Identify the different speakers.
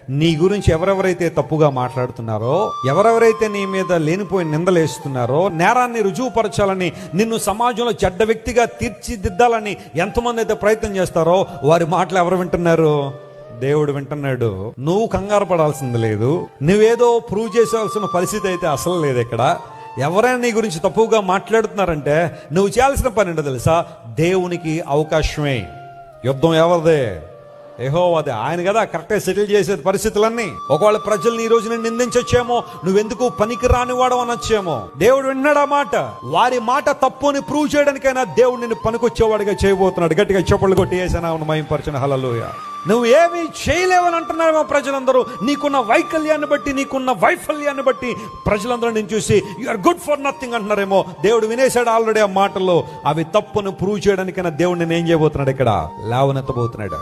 Speaker 1: నీ గురించి ఎవరెవరైతే తప్పుగా మాట్లాడుతున్నారో, ఎవరెవరైతే నీ మీద లేనిపోయిన నిందలేస్తున్నారో, నేరాన్ని రుజువుపరచాలని, నిన్ను సమాజంలో చెడ్డ వ్యక్తిగా తీర్చిదిద్దాలని ఎంతమంది అయితే ప్రయత్నం చేస్తారో వారి మాటలు ఎవరు వింటున్నారు? దేవుడు వింటున్నాడు. నువ్వు కంగారు పడాల్సింది లేదు, నువ్వేదో ప్రూవ్ చేసేవలసిన పరిస్థితి అయితే అసలు లేదు. ఇక్కడ ఎవరైనా నీ గురించి తప్పుగా మాట్లాడుతున్నారంటే నువ్వు చేయాల్సిన పని ఏంటో తెలుసా? దేవునికి అవకాశమే. యుద్ధం ఎవరిదే? యెహోవాదే. ఆయన కదా కరెక్ట్గా సెటిల్ చేసే పరిస్థితులన్నీ. ఒకవేళ ప్రజల్ని ఈ రోజు నేను నిందించొచ్చేమో, నువ్వెందుకు పనికి రానివాడు అనొచ్చేమో. దేవుడు విన్నాడు ఆ మాట. వారి మాట తప్పు అని ప్రూవ్ చేయడానికైనా దేవుడు నిన్ను పనికొచ్చేవాడిగా చేయబోతున్నాడు. గట్టిగా చప్పట్లు కొట్టి యేసునామమున మహిమపరచును. హల్లెలూయా. నువ్వు ఏమీ చేయలేవని అంటున్నారేమో ప్రజలందరూ. నీకున్న వైకల్యాన్ని బట్టి, నీకున్న వైఫల్యాన్ని బట్టి ప్రజలందరూ నేను చూసి you are good for nothing అంటున్నారేమో. దేవుడు వినేశాడు ఆల్రెడీ ఆ మాటల్లో. అవి తప్పును ప్రూవ్ చేయడానికైనా దేవుడు నేను ఏం చేయబోతున్నాడు? ఇక్కడ లేవనెత్తబోతున్నాడు.